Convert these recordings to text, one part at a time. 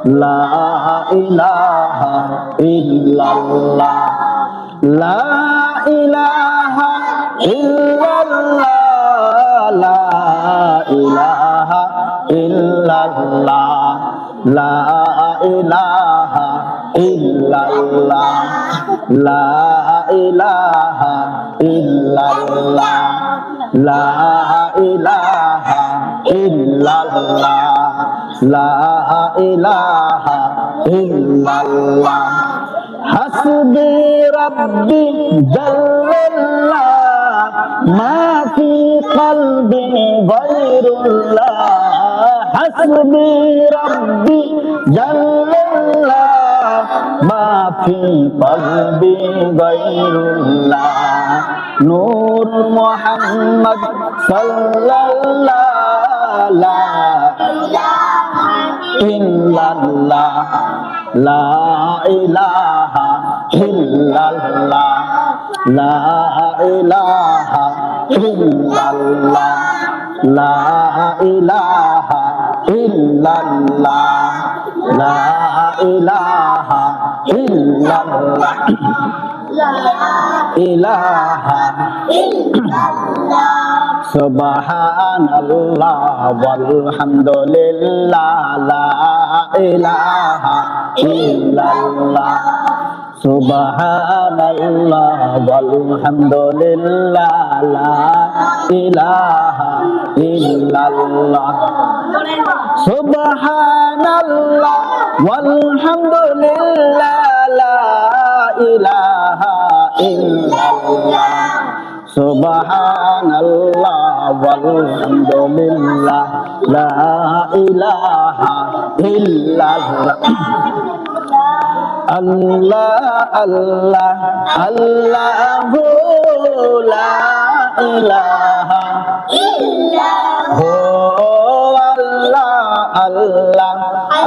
লা ইলাহা ইল্লাল্লাহ লা ইলাহা ইল্লাল্লাহ লা ইলাহা ইল্লাল্লাহ লা ইলাহা ইল্লাল্লাহ লা ইলাহা ইল্লাল্লাহ লা ইলাহা ইল্লাল্লাহ লা ইলাহা ইল্লাল্লাহ হাসবি রাব্বি জাল্লাল্লাহ মা ফি কলবি গায়রুল্লাহ হাসবি রাব্বি জাল্লাল্লাহ মা ফি কলবি গায়রুল্লাহ নূর মুহাম্মদ সাল্লাল্লাহ লা ইলাহা ইল্লাল্লাহ লা ইলাহা ইল্লাল্লাহ লা ইলাহা ইল্লাল্লাহ লা ইলাহা ইল্লাল্লাহ লা ইলাহা ইল্লাল্লাহ ইলাহা ইল্লাল্লাহ সুবহানাল্লাহ ওয়ালহামদুলিল্লাহ লা ইলাহা ইল্লাল্লাহ সুবহানাল্লাহ ওয়ালহামদুলিল্লাহ লা ইলাহা ইল্লাল্লাহ সুবহানাল্লাহ ওয়ালহামদুলিল্লাহ লা ইলাহা ইল্লাল্লাহ সুবহানাল্লাহ ওয়ালহামদুলিল্লাহ লা ইলাহা ইল্লাল্লাহ আল্লাহ আল্লাহ আল্লাহু লা ইলাহা ইল্লাল্লাহু আল্লাহ আল্লাহ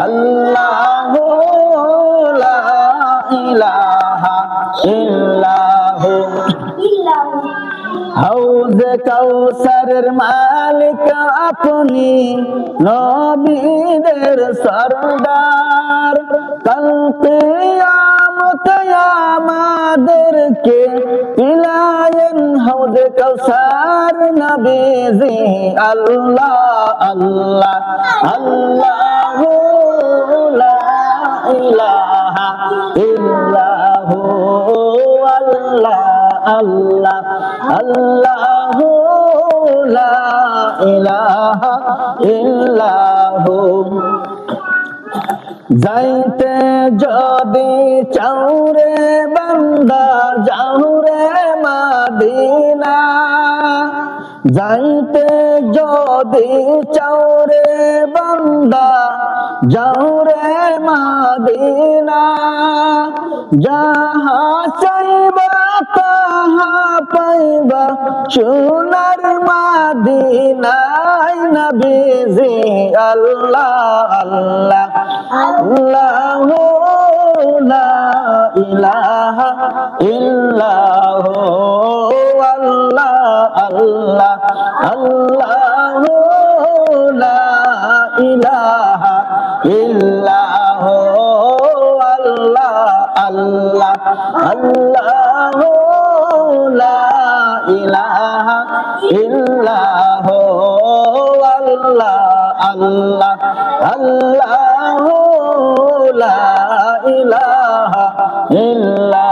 আল্লাহু লা ইলাহা ইল্লাহু হাউজে কাউসারের মালিক আপনি নবীদের সরদার কাল কিয়ামতে আমাদেরকে পিলায়েন হাউজে কাউসার নবীজি আল্লাহ আল্লাহ আল্লাহু লা ইলাহা ইল্লাহু আল্লাহ আল্লাহ আল্লাহু লা ইলাহা ইল্লাহু যাইতে যদি চাউরে বান্দা যাওরে মদিনা যাইতে যদি চাউরে বান্দা যাওরে মদিনা যাহা চাইবা তাহা পাইবা সোনার মদিনায় নবীজি আল্লাহ আল্লাহ আল্লাহু লা ইলাহা ইল্লাহু আল্লাহ আল্লাহ আল্লাহু লা ইলাহা ইল্লাহু আল্লাহ আল্লাহ আল্লাহু লা ইলাহা ইল্লাহু আল্লাহ আল্লাহ আল্লাহু লা ইলাহা ইল্লাল্লাহ